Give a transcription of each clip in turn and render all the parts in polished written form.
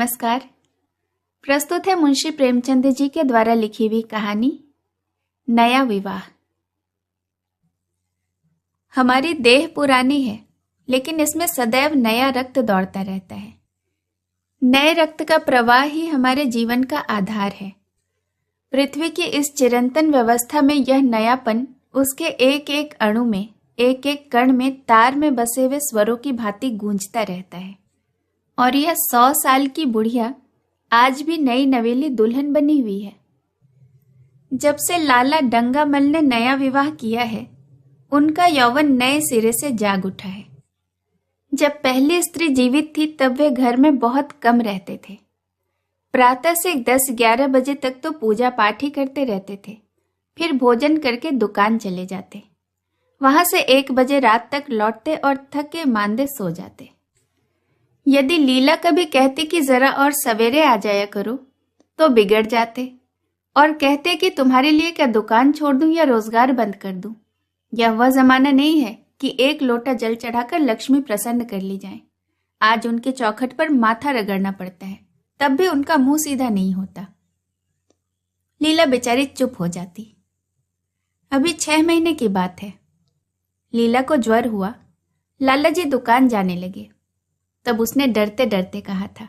नमस्कार। प्रस्तुत है मुंशी प्रेमचंद जी के द्वारा लिखी हुई कहानी नया विवाह। हमारी देह पुरानी है, लेकिन इसमें सदैव नया रक्त दौड़ता रहता है। नए रक्त का प्रवाह ही हमारे जीवन का आधार है। पृथ्वी की इस चिरंतन व्यवस्था में यह नयापन उसके एक एक अणु में, एक एक कण में तार में बसे हुए स्वरों की भांति गूंजता रहता है। और यह 100 साल की बुढ़िया आज भी नई नवेली दुल्हन बनी हुई है। जब से लाला डंगामल ने नया विवाह किया है, उनका यौवन नए सिरे से जाग उठा है। जब पहली स्त्री जीवित थी तब वे घर में बहुत कम रहते थे। प्रातः से 10-11 बजे तक तो पूजा पाठ ही करते रहते थे, फिर भोजन करके दुकान चले जाते। वहां से 1 बजे रात तक लौटते और थके मांदे सो जाते। यदि लीला कभी कहती कि जरा और सवेरे आ जाया करो, तो बिगड़ जाते और कहते कि तुम्हारे लिए क्या दुकान छोड़ दूं या रोजगार बंद कर दूं। यह वह जमाना नहीं है कि एक लोटा जल चढ़ाकर लक्ष्मी प्रसन्न कर ली जाए। आज उनके चौखट पर माथा रगड़ना पड़ता है, तब भी उनका मुंह सीधा नहीं होता। लीला बेचारी चुप हो जाती। अभी 6 महीने की बात है। लीला को ज्वर हुआ। लाला जी दुकान जाने लगे। तब उसने डरते डरते कहा था,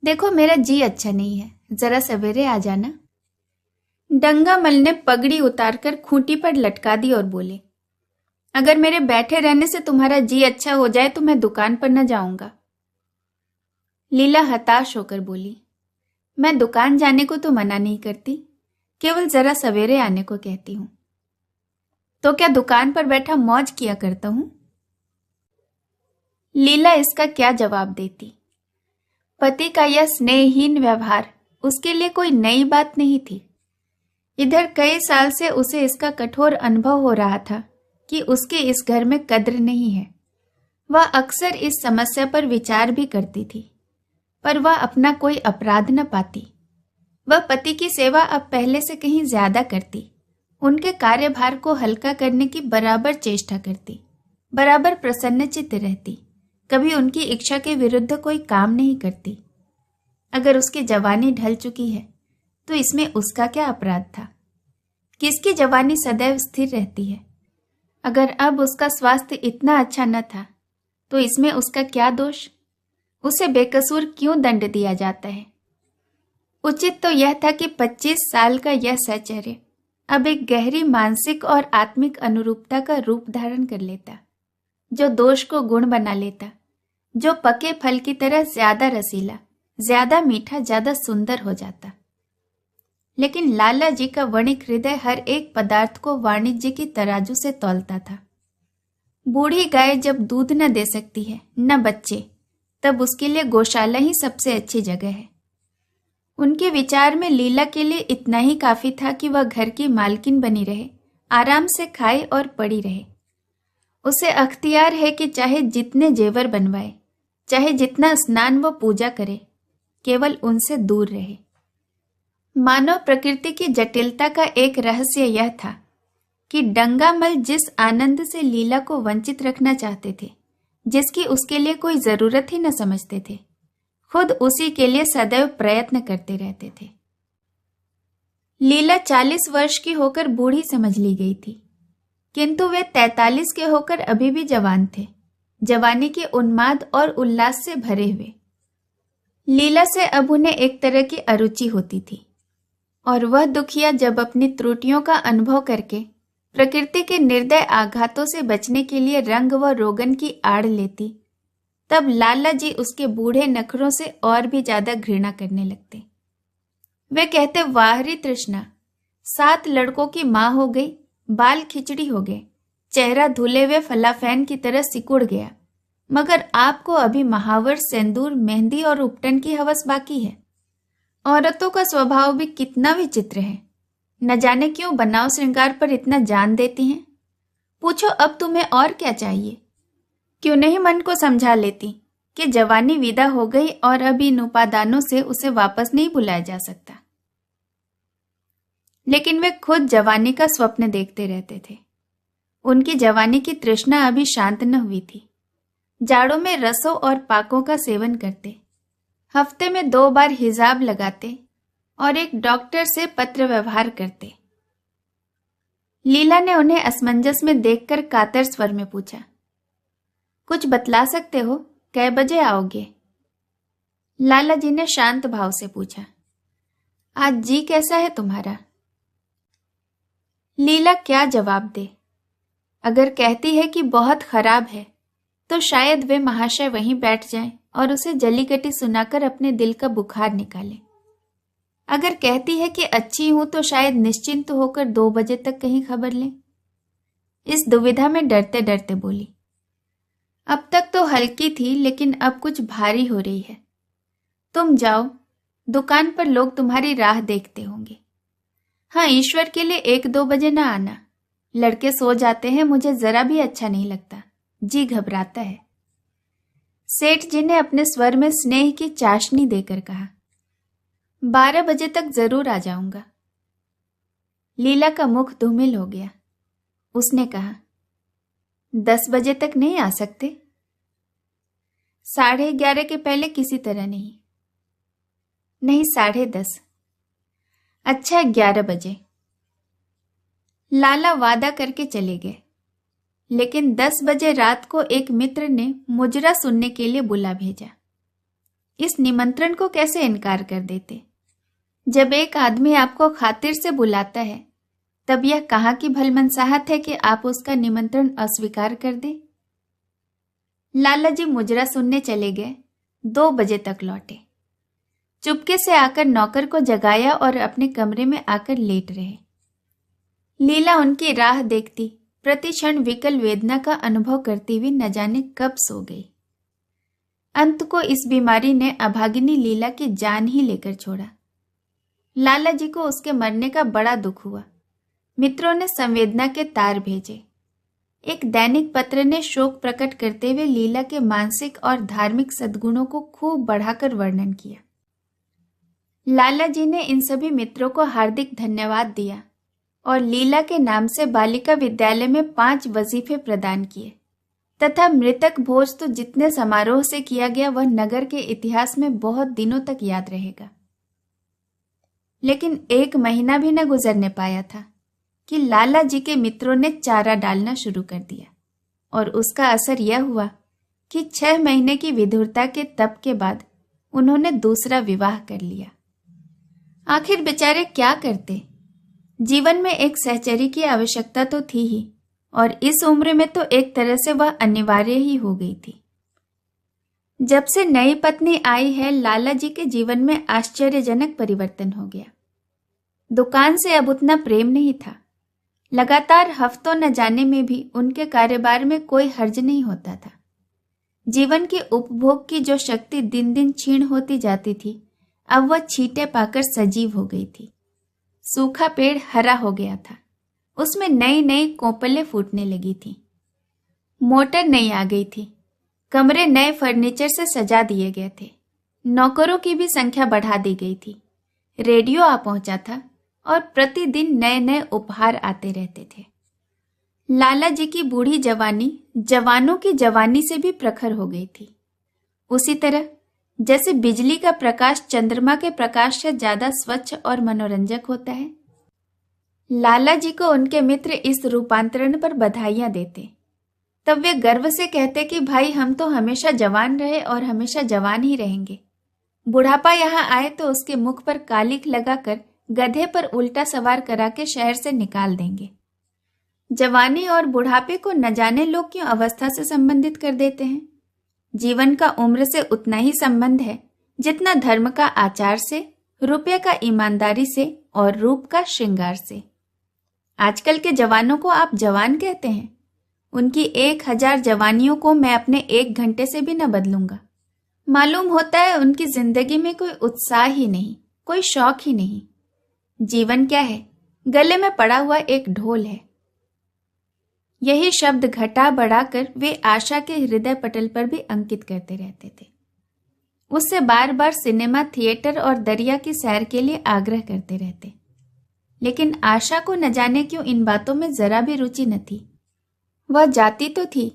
देखो मेरा जी अच्छा नहीं है, जरा सवेरे आ जाना। डंगामल ने पगड़ी उतारकर खूंटी पर लटका दी और बोले, अगर मेरे बैठे रहने से तुम्हारा जी अच्छा हो जाए तो मैं दुकान पर न जाऊंगा। लीला हताश होकर बोली, मैं दुकान जाने को तो मना नहीं करती, केवल जरा सवेरे आने को कहती हूं। तो क्या दुकान पर बैठा मौज किया करता हूं? लीला इसका क्या जवाब देती? पति का यह स्नेहहीन व्यवहार उसके लिए कोई नई बात नहीं थी। इधर कई साल से उसे इसका कठोर अनुभव हो रहा था कि उसके इस घर में कद्र नहीं है। वह अक्सर इस समस्या पर विचार भी करती थी, पर वह अपना कोई अपराध न पाती। वह पति की सेवा अब पहले से कहीं ज्यादा करती, उनके कार्यभार को हल्का करने की बराबर चेष्टा करती, बराबर प्रसन्नचित्त रहती, कभी उनकी इच्छा के विरुद्ध कोई काम नहीं करती। अगर उसकी जवानी ढल चुकी है तो इसमें उसका क्या अपराध था? किसकी जवानी सदैव स्थिर रहती है? अगर अब उसका स्वास्थ्य इतना अच्छा न था तो इसमें उसका क्या दोष? उसे बेकसूर क्यों दंड दिया जाता है? उचित तो यह था कि 25 साल का यह सचर्य अब एक गहरी मानसिक और आत्मिक अनुरूपता का रूप धारण कर लेता, जो दोष को गुण बना लेता, जो पके फल की तरह ज्यादा रसीला, ज्यादा मीठा, ज्यादा सुंदर हो जाता। लेकिन लाला जी का वणिक हृदय हर एक पदार्थ को वाणिज्य की तराजू से तौलता था। बूढ़ी गाय जब दूध न दे सकती है, न बच्चे, तब उसके लिए गौशाला ही सबसे अच्छी जगह है। उनके विचार में लीला के लिए इतना ही काफी था कि वह घर की मालकिन बनी रहे, आराम से खाए और पड़ी रहे। उसे अख्तियार है कि चाहे जितने जेवर बनवाए, चाहे जितना स्नान व पूजा करे, केवल उनसे दूर रहे। मानव प्रकृति की जटिलता का एक रहस्य यह था कि डंगामल जिस आनंद से लीला को वंचित रखना चाहते थे, जिसकी उसके लिए कोई जरूरत ही न समझते थे, खुद उसी के लिए सदैव प्रयत्न करते रहते थे। लीला 40 वर्ष की होकर बूढ़ी समझ ली गई थी, किंतु वे 43 के होकर अभी भी जवान थे, जवानी के उन्माद और उल्लास से भरे हुए। लीला से अब उन्हें एक तरह की अरुचि होती थी, और वह दुखिया जब अपनी त्रुटियों का अनुभव करके प्रकृति के निर्दय आघातों से बचने के लिए रंग व रोगन की आड़ लेती, तब लाला जी उसके बूढ़े नखरों से और भी ज्यादा घृणा करने लगते। वे कहते, वाह रे तृष्णा, 7 लड़कों की मां हो गई, बाल खिचड़ी हो गए, चेहरा धुले हुए फलाफैन की तरह सिकुड़ गया, मगर आपको अभी महावर, सेंदूर, मेहंदी और उपटन की हवस बाकी है। औरतों का स्वभाव भी कितना विचित्र है, न जाने क्यों बनाव श्रृंगार पर इतना जान देती हैं। पूछो अब तुम्हें और क्या चाहिए? क्यों नहीं मन को समझा लेती कि जवानी विदा हो गई और अब इन उपादानों से उसे वापस नहीं बुलाया जा सकता। लेकिन वे खुद जवानी का स्वप्न देखते रहते थे। उनकी जवानी की तृष्णा अभी शांत न हुई थी। जाड़ों में रसों और पाकों का सेवन करते, हफ्ते में 2 बार हिसाब लगाते और एक डॉक्टर से पत्र व्यवहार करते। लीला ने उन्हें असमंजस में देखकर कातर स्वर में पूछा, कुछ बतला सकते हो, कै बजे आओगे? लाला जी ने शांत भाव से पूछा, आज जी कैसा है तुम्हारा? लीला क्या जवाब दे। अगर कहती है कि बहुत खराब है तो शायद वे महाशय वहीं बैठ जाएं और उसे जलीकटी सुनाकर अपने दिल का बुखार निकालें। अगर कहती है कि अच्छी हूं तो शायद निश्चिंत होकर 2 बजे तक कहीं खबर लें। इस दुविधा में डरते डरते बोली, अब तक तो हल्की थी लेकिन अब कुछ भारी हो रही है। तुम जाओ, दुकान पर लोग तुम्हारी राह देखते होंगे। हाँ, ईश्वर के लिए 1-2 बजे ना आना, लड़के सो जाते हैं, मुझे जरा भी अच्छा नहीं लगता, जी घबराता है। सेठ जी ने अपने स्वर में स्नेह की चाशनी देकर कहा, 12 बजे तक जरूर आ जाऊंगा। लीला का मुख धूमिल हो गया। उसने कहा, 10 बजे तक नहीं आ सकते? 11:30 के पहले किसी तरह नहीं। नहीं, 10:30। अच्छा, 11 बजे। लाला वादा करके चले गए, लेकिन 10 बजे रात को एक मित्र ने मुजरा सुनने के लिए बुला भेजा। इस निमंत्रण को कैसे इनकार कर देते? जब एक आदमी आपको खातिर से बुलाता है तब यह कहाँ की भलमनसाहत है कि आप उसका निमंत्रण अस्वीकार कर दें? लाला जी मुजरा सुनने चले गए। 2 बजे तक लौटे। चुपके से आकर नौकर को जगाया और अपने कमरे में आकर लेट रहे। लीला उनकी राह देखती, प्रति क्षण विकल वेदना का अनुभव करती हुई न जाने कब सो गई। अंत को इस बीमारी ने अभागिनी लीला की जान ही लेकर छोड़ा। लाला जी को उसके मरने का बड़ा दुख हुआ। मित्रों ने संवेदना के तार भेजे। एक दैनिक पत्र ने शोक प्रकट करते हुए लीला के मानसिक और धार्मिक सद्गुणों को खूब बढ़ाकर वर्णन किया। लाला जी ने इन सभी मित्रों को हार्दिक धन्यवाद दिया और लीला के नाम से बालिका विद्यालय में 5 वजीफे प्रदान किए तथा मृतक भोज तो जितने समारोह से किया गया वह नगर के इतिहास में बहुत दिनों तक याद रहेगा। लेकिन 1 महीना भी न गुजरने पाया था कि लाला जी के मित्रों ने चारा डालना शुरू कर दिया और उसका असर यह हुआ कि 6 महीने की विधुरता के तप के बाद उन्होंने दूसरा विवाह कर लिया। आखिर बेचारे क्या करते? जीवन में एक सहचरी की आवश्यकता तो थी ही और इस उम्र में तो एक तरह से वह अनिवार्य ही हो गई थी। जब से नई पत्नी आई है, लाला जी के जीवन में आश्चर्यजनक परिवर्तन हो गया। दुकान से अब उतना प्रेम नहीं था। लगातार हफ्तों न जाने में भी उनके कारोबार में कोई हर्ज नहीं होता था। जीवन के उपभोग की जो शक्ति दिन दिन क्षीण होती जाती थी, अब वह छींटे पाकर सजीव हो गई थी। सूखा पेड़ हरा हो गया था, उसमें नई नई कोपलें फूटने लगी थी। मोटर नई आ गई थी, कमरे नए फर्नीचर से सजा दिए गए थे, नौकरों की भी संख्या बढ़ा दी गई थी। रेडियो आ पहुंचा था और प्रतिदिन नए नए उपहार आते रहते थे। लाला जी की बूढ़ी जवानी जवानों की जवानी से भी प्रखर हो गई थी। उसी तरह जैसे बिजली का प्रकाश चंद्रमा के प्रकाश से ज्यादा स्वच्छ और मनोरंजक होता है। लाला जी को उनके मित्र इस रूपांतरण पर बधाइयां देते, तब वे गर्व से कहते कि भाई हम तो हमेशा जवान रहे और हमेशा जवान ही रहेंगे। बुढ़ापा यहाँ आए तो उसके मुख पर कालिख लगाकर गधे पर उल्टा सवार करा के शहर से निकाल देंगे। जवानी और बुढ़ापे को न जाने लोग क्यों अवस्था से संबंधित कर देते हैं। जीवन का उम्र से उतना ही संबंध है जितना धर्म का आचार से, रुपये का ईमानदारी से और रूप का श्रृंगार से। आजकल के जवानों को आप जवान कहते हैं, उनकी 1000 जवानियों को मैं अपने 1 घंटे से भी न बदलूंगा। मालूम होता है उनकी जिंदगी में कोई उत्साह ही नहीं, कोई शौक ही नहीं। जीवन क्या है? गले में पड़ा हुआ एक ढोल है। यही शब्द घटा बढ़ाकर वे आशा के हृदय पटल पर भी अंकित करते रहते थे। उससे बार बार सिनेमा, थिएटर और दरिया की सैर के लिए आग्रह करते रहते। लेकिन आशा को न जाने क्यों इन बातों में जरा भी रुचि न थी। वह जाती तो थी,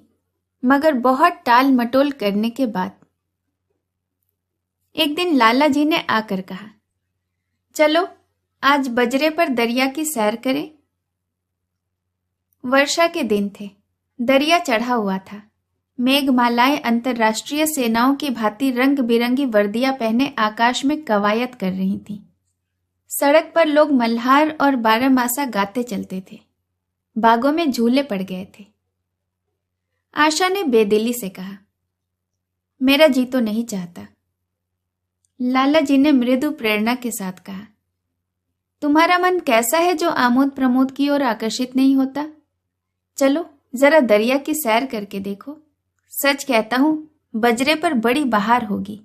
मगर बहुत टाल मटोल करने के बाद। एक दिन लाला जी ने आकर कहा, चलो आज बजरे पर दरिया की सैर करें। वर्षा के दिन थे। दरिया चढ़ा हुआ था। मेघमालाएं अंतर्राष्ट्रीय सेनाओं की भांति रंग बिरंगी वर्दियां पहने आकाश में कवायद कर रही थीं। सड़क पर लोग मल्हार और बारहमासा गाते चलते थे। बागों में झूले पड़ गए थे। आशा ने बेदिली से कहा, मेरा जी तो नहीं चाहता। लाला जी ने मृदु प्रेरणा के साथ कहा, तुम्हारा मन कैसा है जो आमोद प्रमोद की ओर आकर्षित नहीं होता? चलो जरा दरिया की सैर करके देखो। सच कहता हूं, बजरे पर बड़ी बहार होगी।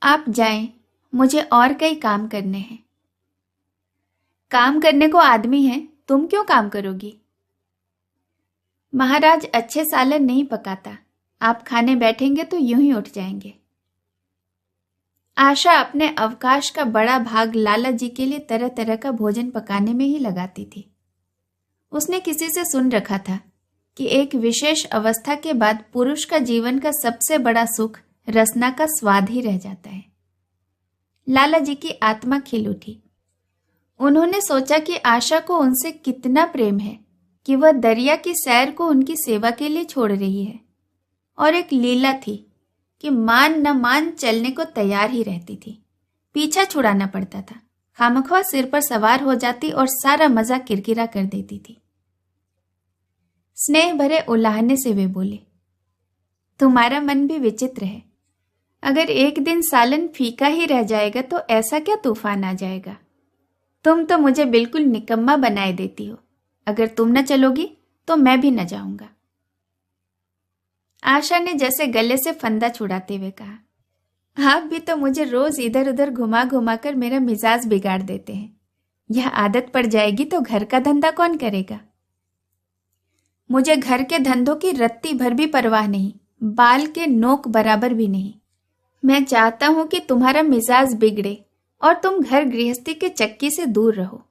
आप जाएं, मुझे और कई काम करने हैं। काम करने को आदमी है, तुम क्यों काम करोगी? महाराज अच्छे सालन नहीं पकाता, आप खाने बैठेंगे तो यूं ही उठ जाएंगे। आशा अपने अवकाश का बड़ा भाग लाला जी के लिए तरह तरह का भोजन पकाने में ही लगाती थी। उसने किसी से सुन रखा था कि एक विशेष अवस्था के बाद पुरुष का जीवन का सबसे बड़ा सुख रसना का स्वाद ही रह जाता है। लाला जी की आत्मा खिल उठी। उन्होंने सोचा कि आशा को उनसे कितना प्रेम है कि वह दरिया की सैर को उनकी सेवा के लिए छोड़ रही है, और एक लीला थी कि मान न मान चलने को तैयार ही रहती थी। पीछा छुड़ाना पड़ता था, खामख्वा सिर पर सवार हो जाती और सारा मजा किरकिरा कर देती थी। स्नेह भरे उलाहने से वे बोले, तुम्हारा मन भी विचित्र है। अगर एक दिन सालन फीका ही रह जाएगा तो ऐसा क्या तूफान आ जाएगा? तुम तो मुझे बिल्कुल निकम्मा बनाए देती हो। अगर तुम न चलोगी तो मैं भी न जाऊंगा। आशा ने जैसे गले से फंदा छुड़ाते हुए कहा, आप भी तो मुझे रोज इधर उधर घुमा घुमा कर मेरा मिजाज बिगाड़ देते हैं। यह आदत पड़ जाएगी तो घर का धंधा कौन करेगा? मुझे घर के धंधों की रत्ती भर भी परवाह नहीं, बाल के नोक बराबर भी नहीं। मैं चाहता हूं कि तुम्हारा मिजाज बिगड़े और तुम घर गृहस्थी के चक्की से दूर रहो।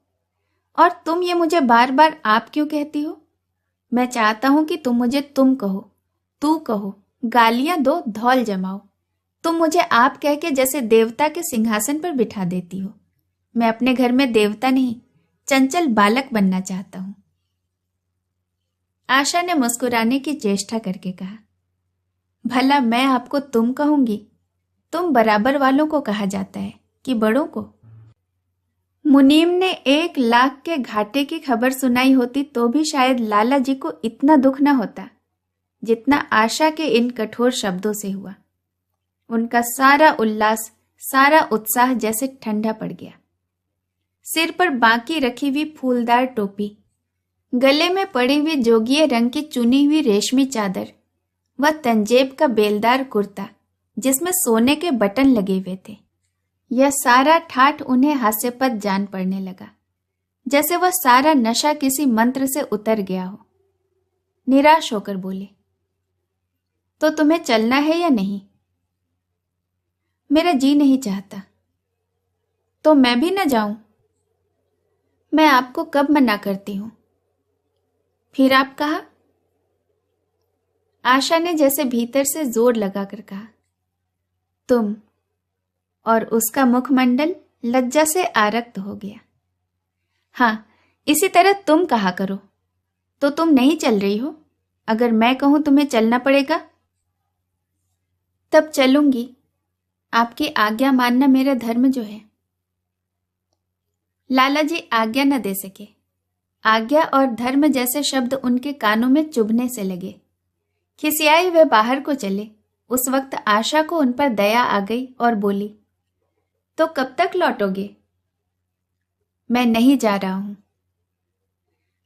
और तुम ये मुझे बार बार आप क्यों कहती हो? मैं चाहता हूं कि तुम मुझे तुम कहो, तू कहो, गालियां दो, धौल जमाओ। तुम मुझे आप कह के जैसे देवता के सिंहासन पर बिठा देती हो। मैं अपने घर में देवता नहीं, चंचल बालक बनना चाहता हूं। आशा ने मुस्कुराने की चेष्टा करके कहा, भला मैं आपको तुम कहूंगी? तुम बराबर वालों को कहा जाता है कि बड़ों को? मुनीम ने 1 लाख के घाटे की खबर सुनाई होती तो भी शायद लाला जी को इतना दुख न होता जितना आशा के इन कठोर शब्दों से हुआ। उनका सारा उल्लास, सारा उत्साह जैसे ठंडा पड़ गया। सिर पर बांकी रखी हुई फूलदार टोपी, गले में पड़ी हुई जोगिये रंग की चुनी हुई रेशमी चादर, वह तंजेब का बेलदार कुर्ता जिसमें सोने के बटन लगे हुए थे, यह सारा ठाठ उन्हें हास्यपद जान पड़ने लगा, जैसे वह सारा नशा किसी मंत्र से उतर गया हो। निराश होकर बोले, तो तुम्हें चलना है या नहीं? मेरा जी नहीं चाहता। तो मैं भी न जाऊं? मैं आपको कब मना करती हूं? फिर आप कहा? आशा ने जैसे भीतर से जोर लगाकर कहा, तुम। और उसका मुखमंडल लज्जा से आरक्त हो गया। हाँ, इसी तरह तुम कहा करो। तो तुम नहीं चल रही हो? अगर मैं कहूं तुम्हें चलना पड़ेगा, तब चलूंगी। आपकी आज्ञा मानना मेरा धर्म जो है। लाला जी आज्ञा न दे सके। आज्ञा और धर्म जैसे शब्द उनके कानों में चुभने से लगे। खिसियाए वे बाहर को चले। उस वक्त आशा को उन पर दया आ गई और बोली, तो कब तक लौटोगे? मैं नहीं जा रहा हूं।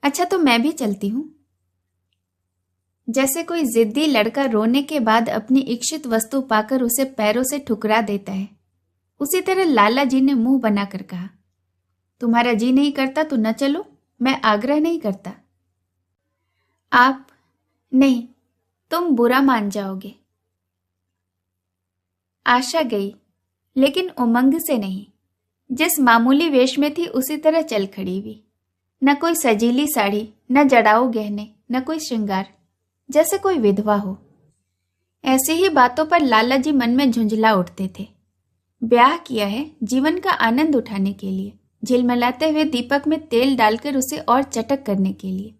अच्छा, तो मैं भी चलती हूं। जैसे कोई जिद्दी लड़का रोने के बाद अपनी इच्छित वस्तु पाकर उसे पैरों से ठुकरा देता है, उसी तरह लाला जी ने मुंह बनाकर कहा, तुम्हारा जी नहीं करता तो न चलो, मैं आग्रह नहीं करता। आप नहीं, तुम बुरा मान जाओगे। आशा गई, लेकिन उमंग से नहीं। जिस मामूली वेश में थी उसी तरह चल खड़ी हुई। न कोई सजीली साड़ी, न जड़ाऊ गहने, न कोई श्रृंगार, जैसे कोई विधवा हो। ऐसी ही बातों पर लाला जी मन में झुंझला उठते थे। ब्याह किया है जीवन का आनंद उठाने के लिए, झिलमिलाते हुए दीपक में तेल डालकर उसे और चटक करने के लिए।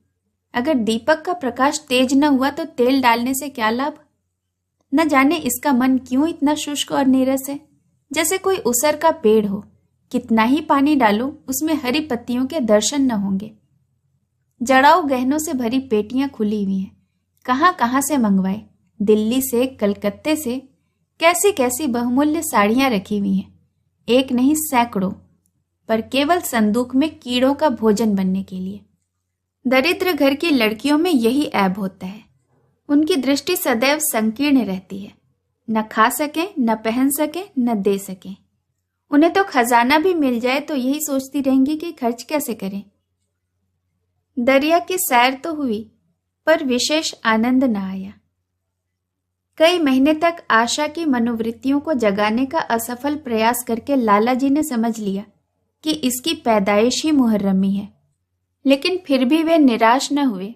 अगर दीपक का प्रकाश तेज न हुआ तो तेल डालने से क्या लाभ? न जाने इसका मन क्यों इतना शुष्क और नीरस है, जैसे कोई उसर का पेड़ हो। कितना ही पानी डालो उसमें हरी पत्तियों के दर्शन न होंगे। जड़ाऊ गहनों से भरी पेटियां खुली हुई हैं, कहां कहां से मंगवाए, दिल्ली से, कलकत्ते से, कैसी कैसी बहुमूल्य साड़ियां रखी हुई हैं, एक नहीं सैकड़ों, पर केवल संदूक में कीड़ों का भोजन बनने के लिए। दरिद्र घर की लड़कियों में यही ऐब होता है, उनकी दृष्टि सदैव संकीर्ण रहती है। न खा सकें, न पहन सकें, न दे सकें। उन्हें तो खजाना भी मिल जाए तो यही सोचती रहेंगी कि खर्च कैसे करें। दरिया की सैर तो हुई, पर विशेष आनंद न आया। कई महीने तक आशा की मनोवृत्तियों को जगाने का असफल प्रयास करके लाला जी ने समझ लिया कि इसकी पैदाइश ही मुहर्रमी है, लेकिन फिर भी वे निराश न हुए।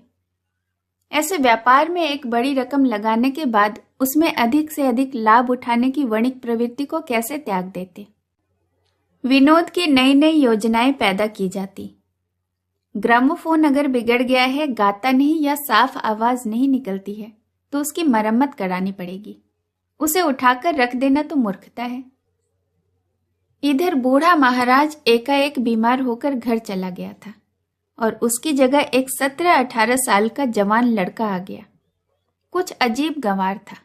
ऐसे व्यापार में एक बड़ी रकम लगाने के बाद उसमें अधिक से अधिक लाभ उठाने की वणिक प्रवृत्ति को कैसे त्याग देते? विनोद की नई नई योजनाएं पैदा की जाती। ग्रामोफोन अगर बिगड़ गया है, गाता नहीं या साफ आवाज नहीं निकलती है, तो उसकी मरम्मत करानी पड़ेगी। उसे उठाकर रख देना तो मूर्खता है। इधर बूढ़ा महाराज एकाएक बीमार होकर घर चला गया था और उसकी जगह एक 17-18 साल का जवान लड़का आ गया। कुछ अजीब गंवार था,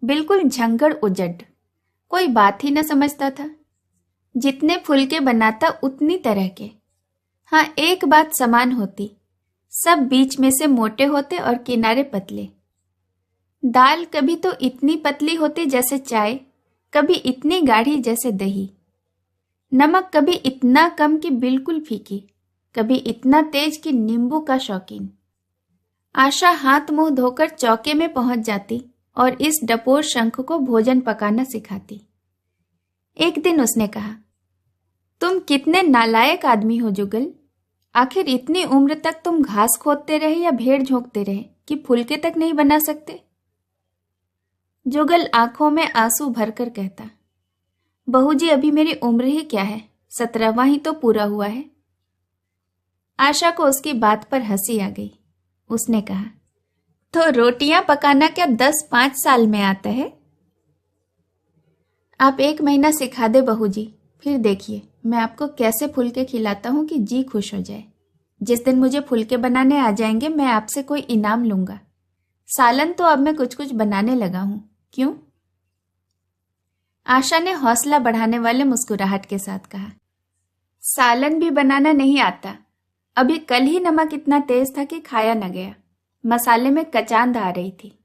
बिल्कुल झंगड़ उजड़, कोई बात ही न समझता था। जितने फुलके बनाता उतनी तरह के। हाँ, एक बात समान होती, सब बीच में से मोटे होते और किनारे पतले। दाल कभी तो इतनी पतली होती जैसे चाय, कभी इतनी गाढ़ी जैसे दही। नमक कभी इतना कम कि बिल्कुल फीकी, कभी इतना तेज कि नींबू का शौकीन। आशा हाथ मुंह धोकर चौके में पहुंच जाती और इस डपोर शंख को भोजन पकाना सिखाती। एक दिन उसने कहा, तुम कितने नालायक आदमी हो जुगल। आखिर इतनी उम्र तक तुम घास खोदते रहे या भेड़ झोंकते रहे कि फुलके तक नहीं बना सकते? जुगल आंखों में आंसू भरकर कहता, बहू जी अभी मेरी उम्र ही क्या है, 17वां ही तो पूरा हुआ है। आशा को उसकी बात पर हंसी आ गई। उसने कहा, तो रोटियां पकाना क्या 10-5 साल में आता है? आप 1 महीना सिखा दे बहू जी, फिर देखिए मैं आपको कैसे फुलके खिलाता हूं कि जी खुश हो जाए। जिस दिन मुझे फुलके बनाने आ जाएंगे मैं आपसे कोई इनाम लूंगा। सालन तो अब मैं कुछ कुछ बनाने लगा हूं, क्यों? आशा ने हौसला बढ़ाने वाले मुस्कुराहट के साथ कहा, सालन भी बनाना नहीं आता। अभी कल ही नमक इतना तेज था कि खाया न गया, मसाले में कचांद आ रही थी।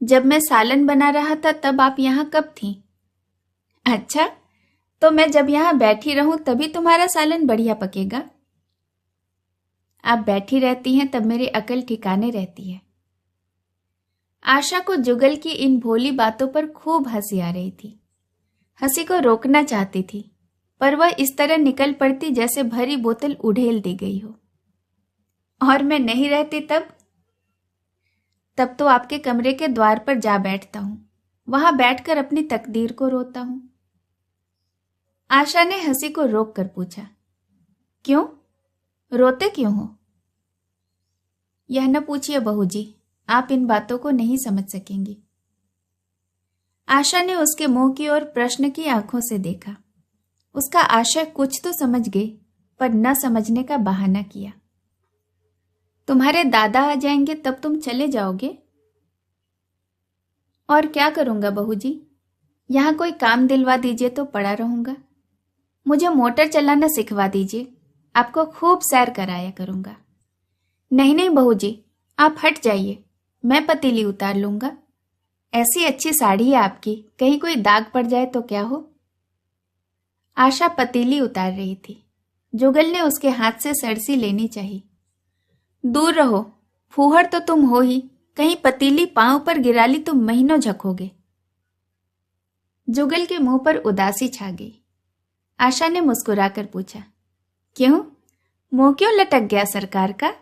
जब मैं सालन बना रहा था तब आप यहां कब थीं? अच्छा, तो मैं जब यहां बैठी रहूं तभी तुम्हारा सालन बढ़िया पकेगा। आप बैठी रहती हैं तब मेरी अकल ठिकाने रहती है। आशा को जुगल की इन भोली बातों पर खूब हंसी आ रही थी। हंसी को रोकना चाहती थी, पर वह इस तरह निकल पड़ती जैसे भरी बोतल उड़ेल दी गई हो। और मैं नहीं रहती तब तो आपके कमरे के द्वार पर जा बैठता हूं, वहां बैठकर अपनी तकदीर को रोता हूं। आशा ने हंसी को रोक कर पूछा, क्यों? रोते क्यों हो? यह न पूछिए बहू जी, आप इन बातों को नहीं समझ सकेंगी। आशा ने उसके मुंह की ओर प्रश्न की आंखों से देखा। उसका आशय कुछ तो समझ गई, पर न समझने का बहाना किया। तुम्हारे दादा आ जाएंगे तब तुम चले जाओगे? और क्या करूंगा बहू जी, यहां कोई काम दिलवा दीजिए तो पड़ा रहूंगा। मुझे मोटर चलाना सिखवा दीजिए, आपको खूब सैर कराया करूंगा। नहीं नहीं बहू जी, आप हट जाइए, मैं पतीली उतार लूंगा। ऐसी अच्छी साड़ी है आपकी, कहीं कोई दाग पड़ जाए तो क्या हो। आशा पतीली उतार रही थी। जुगल ने उसके हाथ से सरसी लेनी चाहिए। दूर रहो, फूहड़ तो तुम हो ही, कहीं पतीली पांव पर गिरा ली तो महीनों झकोगे। जुगल के मुंह पर उदासी छा गई। आशा ने मुस्कुराकर पूछा, क्यों? मुंह क्यों लटक गया सरकार का?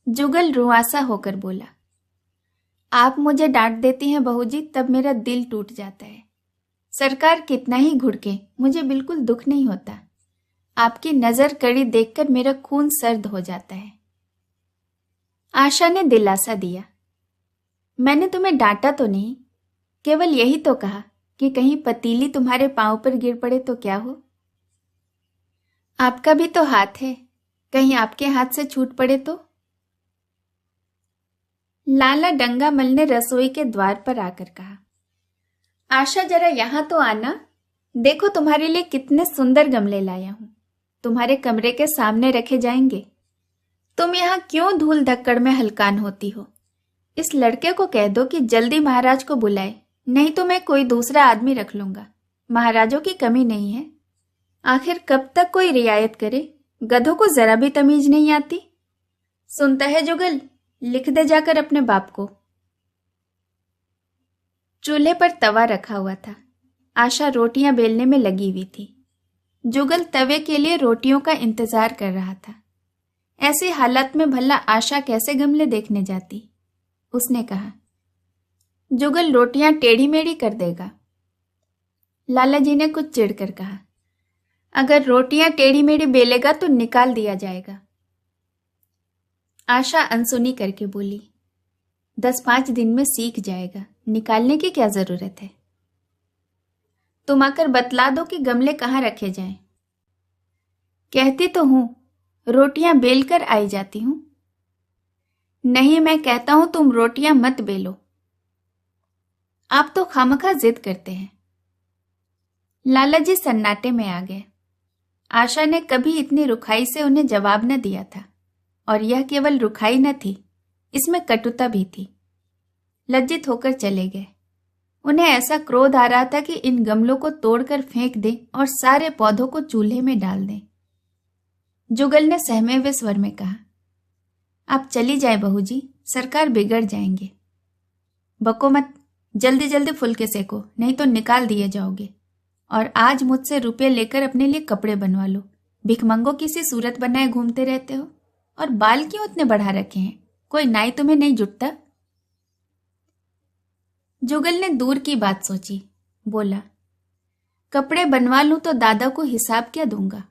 जुगल रुआसा होकर बोला, आप मुझे डांट देती हैं बहू जी, तब मेरा दिल टूट जाता है। सरकार कितना ही घुड़के, मुझे बिल्कुल दुख नहीं होता। आपकी नजर कड़ी देखकर मेरा खून सर्द हो जाता है। आशा ने दिलासा दिया, मैंने तुम्हें डांटा तो नहीं, केवल यही तो कहा कि कहीं पतीली तुम्हारे पांव पर गिर पड़े तो क्या हो। आपका भी तो हाथ है, कहीं आपके हाथ से छूट पड़े तो। लाला डंगामल ने रसोई के द्वार पर आकर कहा, आशा जरा यहां तो आना, देखो तुम्हारे लिए कितने सुंदर गमले लाया हूं, तुम्हारे कमरे के सामने रखे जाएंगे। तुम यहां क्यों धूल धक्कड़ में हलकान होती हो? इस लड़के को कह दो कि जल्दी महाराज को बुलाए, नहीं तो मैं कोई दूसरा आदमी रख लूंगा। महाराजों की कमी नहीं है। आखिर कब तक कोई रियायत करे? गधों को जरा भी तमीज नहीं आती। सुनता है जुगल, लिख दे जाकर अपने बाप को। चूल्हे पर तवा रखा हुआ था। आशा रोटियां बेलने में लगी हुई थी। जुगल तवे के लिए रोटियों का इंतजार कर रहा था। ऐसी हालत में भला आशा कैसे गमले देखने जाती? उसने कहा, जुगल रोटियां टेढ़ी मेढ़ी कर देगा। लाला जी ने कुछ चिढ़कर कहा, अगर रोटियां टेढ़ी मेढ़ी बेलेगा तो निकाल दिया जाएगा। आशा अनसुनी करके बोली, 10-5 दिन में सीख जाएगा, निकालने की क्या जरूरत है। तुम आकर बतला दो कि गमले कहाँ रखे जाएं। कहती तो हूं, रोटियां बेलकर आई जाती हूं। नहीं, मैं कहता हूं तुम रोटियां मत बेलो। आप तो खामखा जिद करते हैं। लाला जी सन्नाटे में आ गए। आशा ने कभी इतनी रुखाई से उन्हें जवाब न दिया था, और यह केवल रुखाई न थी, इसमें कटुता भी थी। लज्जित होकर चले गए। उन्हें ऐसा क्रोध आ रहा था कि इन गमलों को तोड़कर फेंक दें और सारे पौधों को चूल्हे में डाल दें। जुगल ने सहमे हुए स्वर में कहा, आप चली जाए बहू जी, सरकार बिगड़ जाएंगे। बको मत, जल्दी जल्दी फुलके सेको, नहीं तो निकाल दिए जाओगे। और आज मुझसे रुपये लेकर अपने लिए कपड़े बनवा लो। भिखमंगों की सी सूरत बनाए घूमते रहते हो, और बाल क्यों इतने बढ़ा रखे हैं? कोई नाई तुम्हें नहीं जुटता? जुगल ने दूर की बात सोची, बोला, कपड़े बनवा लूं तो दादा को हिसाब क्या दूंगा?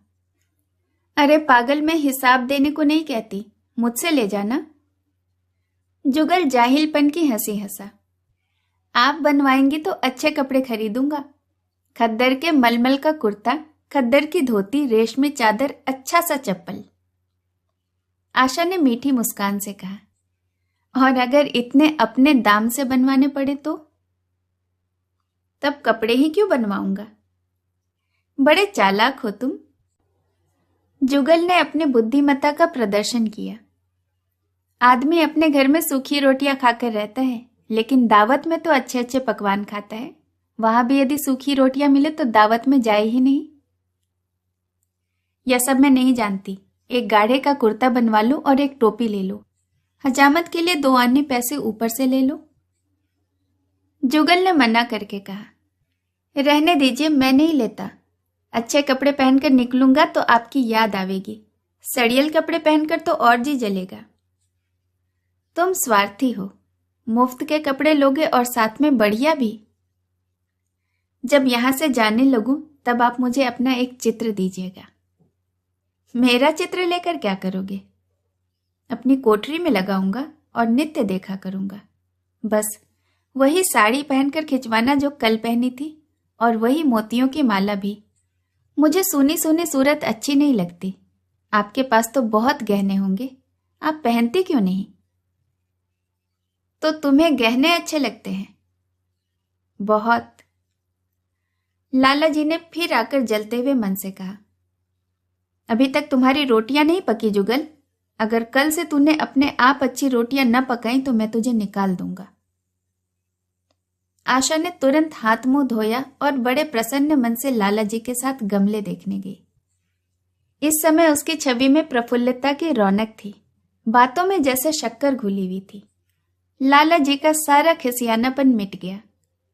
अरे पागल, मैं हिसाब देने को नहीं कहती, मुझसे ले जाना। जुगल जाहिलपन की हंसी हंसा, आप बनवाएंगी तो अच्छे कपड़े खरीदूंगा। खद्दर के मलमल का कुर्ता, खद्दर की धोती, रेशमी चादर, अच्छा सा चप्पल। आशा ने मीठी मुस्कान से कहा, और अगर इतने अपने दाम से बनवाने पड़े तो? तब कपड़े ही क्यों बनवाऊंगा। बड़े चालाक हो तुम। जुगल ने अपनी बुद्धिमत्ता का प्रदर्शन किया। आदमी अपने घर में सूखी रोटियां खाकर रहता है, लेकिन दावत में तो अच्छे अच्छे पकवान खाता है। वहां भी यदि सूखी रोटियां मिले तो दावत में जाए ही नहीं। यह सब मैं नहीं जानती। एक गाढ़े का कुर्ता बनवा लो और एक टोपी ले लो। हजामत के लिए 2 आने पैसे ऊपर से ले लो। जुगल ने मना करके कहा, रहने दीजिए, मैं नहीं लेता। अच्छे कपड़े पहनकर निकलूंगा तो आपकी याद आवेगी। सड़ियल कपड़े पहनकर तो और जी जलेगा। तुम स्वार्थी हो, मुफ्त के कपड़े लोगे और साथ में बढ़िया भी। जब यहां से जाने लगूं तब आप मुझे अपना एक चित्र दीजिएगा। मेरा चित्र लेकर क्या करोगे? अपनी कोठरी में लगाऊंगा और नित्य देखा करूंगा। बस वही साड़ी पहनकर खिंचवाना जो कल पहनी थी, और वही मोतियों की माला भी। मुझे सुनी सुनी सूरत अच्छी नहीं लगती। आपके पास तो बहुत गहने होंगे, आप पहनती क्यों नहीं? तो तुम्हें गहने अच्छे लगते हैं? बहुत। लाला जी ने फिर आकर जलते हुए मन से कहा, अभी तक तुम्हारी रोटियां नहीं पकी जुगल। अगर कल से तूने अपने आप अच्छी रोटियां न पकाई तो मैं तुझे निकाल दूंगा। आशा ने तुरंत हाथ मुंह धोया और बड़े प्रसन्न मन से लाला जी के साथ गमले देखने गई। इस समय उसकी छवि में प्रफुल्लता की रौनक थी। बातों में जैसे शक्कर घुली हुई थी। लाला जी का सारा खिसियानापन मिट गया।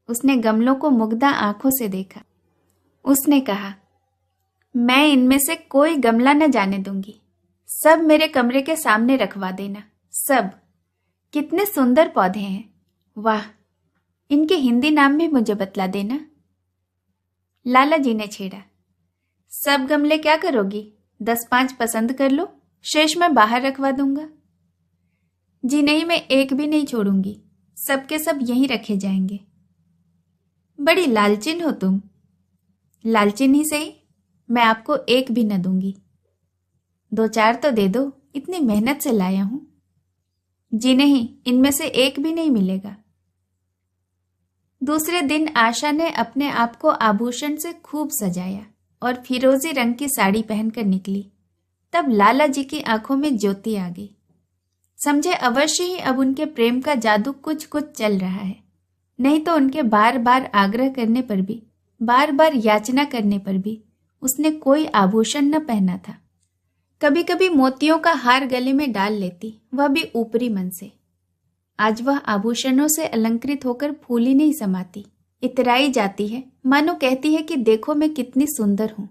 उसने गमलों को मुग्धा आंखों से देखा। उसने कहा, मैं इनमें से कोई गमला न जाने दूंगी। सब मेरे कमरे के सामने रखवा देना। सब। कितने सुंदर पौधे हैं। वाह, इनके हिंदी नाम भी मुझे बतला देना। लाला जी ने छेड़ा। सब गमले क्या करोगी? 10-5 पसंद कर लो, शेष मैं बाहर रखवा दूंगा। जी नहीं, मैं एक भी नहीं छोड़ूंगी, सबके सब यहीं रखे जाएंगे। बड़ी लालचिन हो तुम। लालचिन ही सही, मैं आपको एक भी न दूंगी। 2-4 तो दे दो, इतनी मेहनत से लाया हूं। जी नहीं, इनमें से एक भी नहीं मिलेगा। दूसरे दिन आशा ने अपने आप को आभूषण से खूब सजाया और फिरोजी रंग की साड़ी पहनकर निकली। तब लाला जी की आंखों में ज्योति आ गई। समझे अवश्य ही अब उनके प्रेम का जादू कुछ कुछ चल रहा है, नहीं तो उनके बार बार आग्रह करने पर भी, बार बार याचना करने पर भी उसने कोई आभूषण न पहना था। कभी कभी मोतियों का हार गले में डाल लेती, वह भी ऊपरी मन से। आज वह आभूषणों से अलंकृत होकर फूली नहीं समाती, इतराई जाती है, मानो कहती है कि देखो मैं कितनी सुंदर हूं।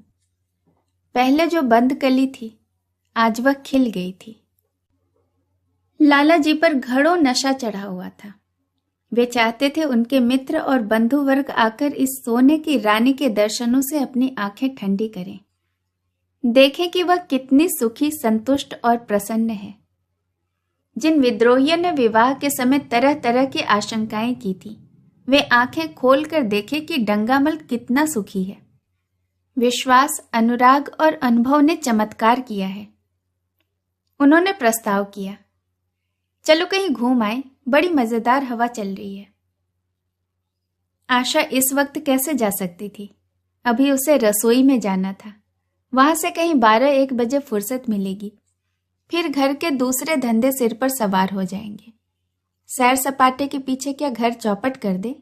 पहले जो बंद कली थी, आज वह खिल गई थी। लाला जी पर घड़ों नशा चढ़ा हुआ था। वे चाहते थे उनके मित्र और बंधु वर्ग आकर इस सोने की रानी के दर्शनों से अपनी आंखें ठंडी करें, देखें कि वह कितनी सुखी, संतुष्ट और प्रसन्न है। जिन विद्रोहियों ने विवाह के समय तरह तरह की आशंकाएं की थी, वे आंखें खोलकर देखे कि डंगामल कितना सुखी है। विश्वास, अनुराग और अनुभव ने चमत्कार किया है। उन्होंने प्रस्ताव किया, चलो कहीं घूम आए, बड़ी मजेदार हवा चल रही है। आशा इस वक्त कैसे जा सकती थी? अभी उसे रसोई में जाना था, वहां से कहीं 12-1 बजे फुर्सत मिलेगी, फिर घर के दूसरे धंधे सिर पर सवार हो जाएंगे। सैर सपाटे के पीछे क्या घर चौपट कर दे?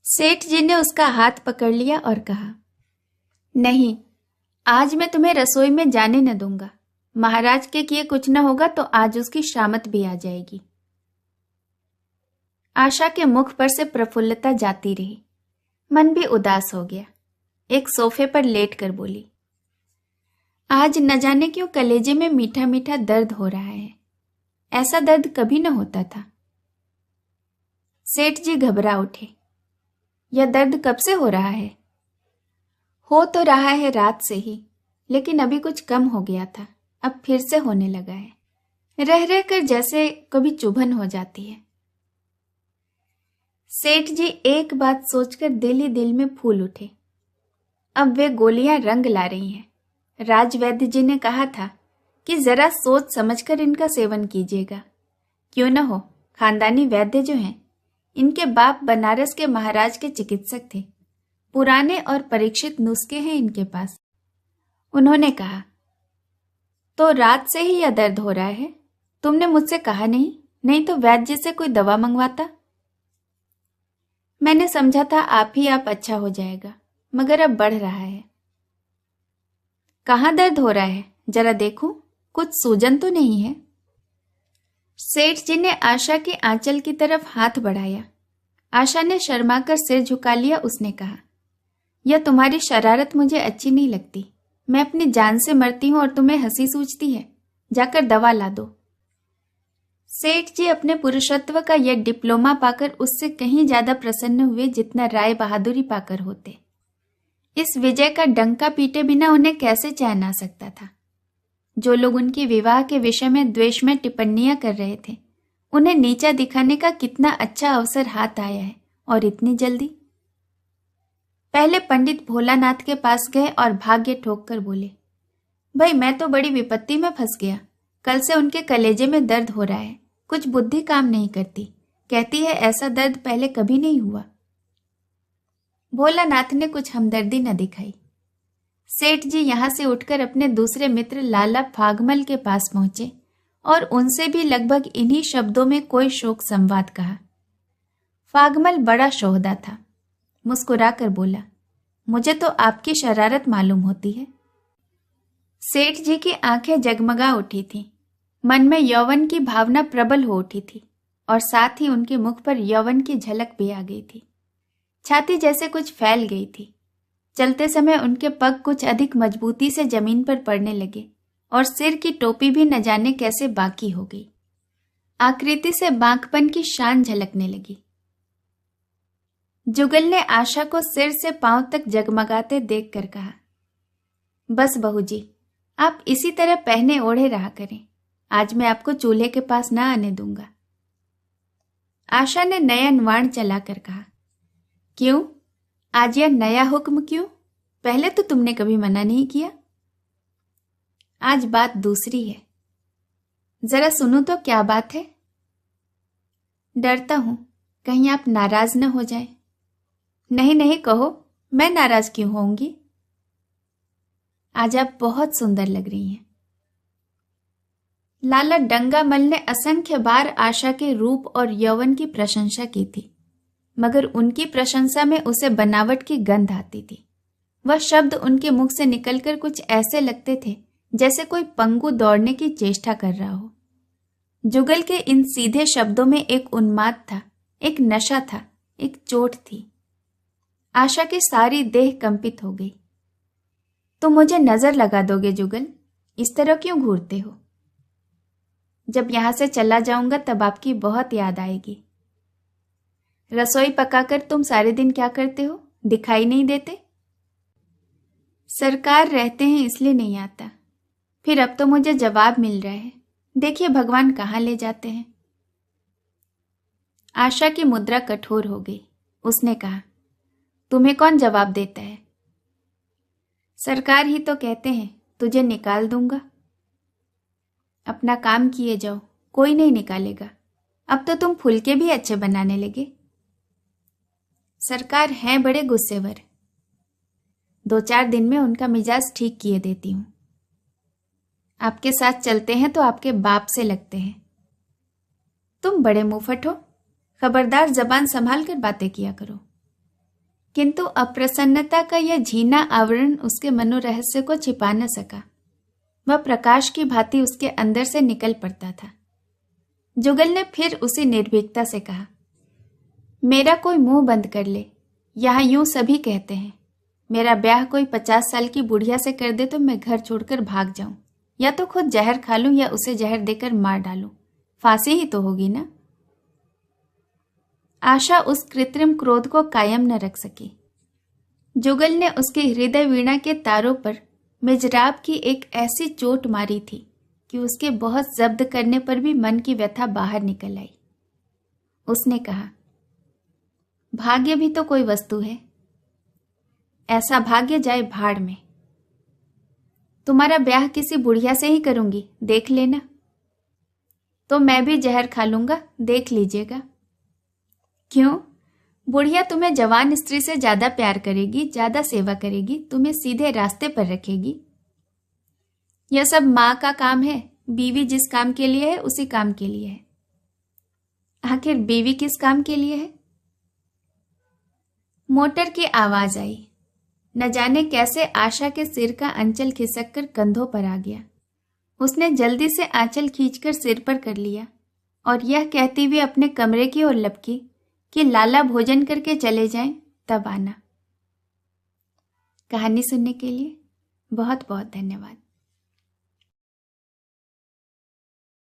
सेठ जी ने उसका हाथ पकड़ लिया और कहा, नहीं, आज मैं तुम्हें रसोई में जाने न दूंगा। महाराज के किए कुछ न होगा तो आज उसकी शामत भी आ जाएगी। आशा के मुख पर से प्रफुल्लता जाती रही, मन भी उदास हो गया। एक सोफे पर लेट कर बोली, आज न जाने क्यों कलेजे में मीठा मीठा दर्द हो रहा है। ऐसा दर्द कभी न होता था। सेठ जी घबरा उठे। यह दर्द कब से हो रहा है? हो तो रहा है रात से ही, लेकिन अभी कुछ कम हो गया था, अब फिर से होने लगा है। रह रह कर जैसे कभी चुभन हो जाती है। सेठ जी एक बात सोचकर दिल ही दिल में फूल उठे। अब वे गोलियां रंग ला रही हैं। राजवैद्य जी ने कहा था कि जरा सोच समझकर इनका सेवन कीजिएगा। क्यों न हो, खानदानी वैद्य जो हैं, इनके बाप बनारस के महाराज के चिकित्सक थे। पुराने और परीक्षित नुस्खे हैं इनके पास। उन्होंने कहा, तो रात से ही यह दर्द हो रहा है? तुमने मुझसे कहा नहीं तो वैद्य जी से कोई दवा मंगवाता। मैंने समझा था आप ही आप अच्छा हो जाएगा, मगर अब बढ़ रहा है। कहाँ दर्द हो रहा है, जरा देखूं, कुछ सूजन तो नहीं है? सेठ जी ने आशा के आंचल की तरफ हाथ बढ़ाया। आशा ने शर्माकर सिर झुका लिया। उसने कहा, यह तुम्हारी शरारत मुझे अच्छी नहीं लगती। मैं अपनी जान से मरती हूं और तुम्हें हंसी सूझती है। जाकर दवा ला दो। सेठ जी अपने पुरुषत्व का यह डिप्लोमा पाकर उससे कहीं ज्यादा प्रसन्न हुए जितना राय बहादुरी पाकर होते। इस विजय का डंका पीटे बिना उन्हें कैसे चैन आ सकता था? जो लोग उनके विवाह के विषय में द्वेष में टिप्पणियां कर रहे थे, उन्हें नीचा दिखाने का कितना अच्छा अवसर हाथ आया है, और इतनी जल्दी। पहले पंडित भोलानाथ के पास गए और भाग्य ठोक कर बोले, भाई मैं तो बड़ी विपत्ति में फंस गया। कल से उनके कलेजे में दर्द हो रहा है, कुछ बुद्धि काम नहीं करती। कहती है ऐसा दर्द पहले कभी नहीं हुआ। भोलानाथ ने कुछ हमदर्दी न दिखाई। सेठ जी यहां से उठकर अपने दूसरे मित्र लाला फागमल के पास पहुंचे और उनसे भी लगभग इन्हीं शब्दों में कोई शोक संवाद कहा। फागमल बड़ा शोहदा था, मुस्कुराकर बोला, मुझे तो आपकी शरारत मालूम होती है। सेठ जी की आंखें जगमगा उठी थीं, मन में यौवन की भावना प्रबल हो उठी थी और साथ ही उनके मुख पर यौवन की झलक भी आ गई थी। छाती जैसे कुछ फैल गई थी। चलते समय उनके पग कुछ अधिक मजबूती से जमीन पर पड़ने लगे और सिर की टोपी भी न जाने कैसे बाकी हो गई। आकृति से बांकपन की शान झलकने लगी। जुगल ने आशा को सिर से पांव तक जगमगाते देखकर कहा, बस बहू जी, आप इसी तरह पहने ओढ़े रहा करें। आज मैं आपको चूल्हे के पास ना आने दूंगा। आशा ने नयन वाण चलाकर कहा, क्यों? आज यह नया हुक्म क्यों? पहले तो तुमने कभी मना नहीं किया। आज बात दूसरी है। जरा सुनो तो क्या बात है? डरता हूं कहीं आप नाराज न हो जाएं। नहीं नहीं, कहो, मैं नाराज क्यों होऊंगी? आज आप बहुत सुंदर लग रही हैं। लाला डंगामल ने असंख्य बार आशा के रूप और यौवन की प्रशंसा की थी, मगर उनकी प्रशंसा में उसे बनावट की गंध आती थी। वह शब्द उनके मुख से निकलकर कुछ ऐसे लगते थे जैसे कोई पंगु दौड़ने की चेष्टा कर रहा हो। जुगल के इन सीधे शब्दों में एक उन्माद था, एक नशा था, एक चोट थी। आशा की सारी देह कंपित हो गई। तुम मुझे नजर लगा दोगे जुगल? इस तरह क्यों घूरते हो? जब यहां से चला जाऊंगा तब आपकी बहुत याद आएगी। रसोई पकाकर तुम सारे दिन क्या करते हो? दिखाई नहीं देते? सरकार रहते हैं इसलिए नहीं आता। फिर अब तो मुझे जवाब मिल रहा है। देखिए भगवान कहाँ ले जाते हैं। आशा की मुद्रा कठोर हो गई। उसने कहा, तुम्हें कौन जवाब देता है? सरकार ही तो कहते हैं तुझे निकाल दूंगा। अपना काम किए जाओ, कोई नहीं निकालेगा। अब तो तुम फुलके भी अच्छे बनाने लगे। सरकार हैं बड़े गुस्सेवर। 2-4 दिन में उनका मिजाज ठीक किए देती हूं। आपके साथ चलते हैं तो आपके बाप से लगते हैं। तुम बड़े मुंहफट हो, खबरदार जबान संभाल कर बातें किया करो। किंतु अप्रसन्नता का यह झीना आवरण उसके मनोरहस्य को छिपा न सका। वह प्रकाश की भांति उसके अंदर से निकल पड़ता था। जुगल ने फिर उसी निर्भीकता से कहा, मेरा कोई मुंह बंद कर ले। यहां यूं सभी कहते हैं। मेरा ब्याह कोई 50 साल की बुढ़िया से कर दे तो मैं घर छोड़कर भाग जाऊं, या तो खुद जहर खा लूं या उसे जहर देकर मार डालूं। फांसी ही तो होगी ना। आशा उस कृत्रिम क्रोध को कायम न रख सकी। जुगल ने उसके हृदय वीणा के तारों पर मिजराब की एक ऐसी चोट मारी थी कि उसके बहुत जब्त करने पर भी मन की व्यथा बाहर निकल आई। उसने कहा, भाग्य भी तो कोई वस्तु है। ऐसा भाग्य जाए भाड़ में। तुम्हारा ब्याह किसी बुढ़िया से ही करूंगी, देख लेना। तो मैं भी जहर खा लूंगा, देख लीजिएगा। क्यों? बुढ़िया तुम्हें जवान स्त्री से ज्यादा प्यार करेगी, ज्यादा सेवा करेगी, तुम्हें सीधे रास्ते पर रखेगी। यह सब माँ का काम है। बीवी जिस काम के लिए है उसी काम के लिए है। आखिर बीवी किस काम के लिए है? मोटर की आवाज आई। न जाने कैसे आशा के सिर का अंचल खिसक कर कंधों पर आ गया। उसने जल्दी से आंचल खींचकर सिर पर कर लिया और यह कहती हुए अपने कमरे की ओर लपकी कि लाला भोजन करके चले जाएं, तब आना। कहानी सुनने के लिए बहुत बहुत धन्यवाद।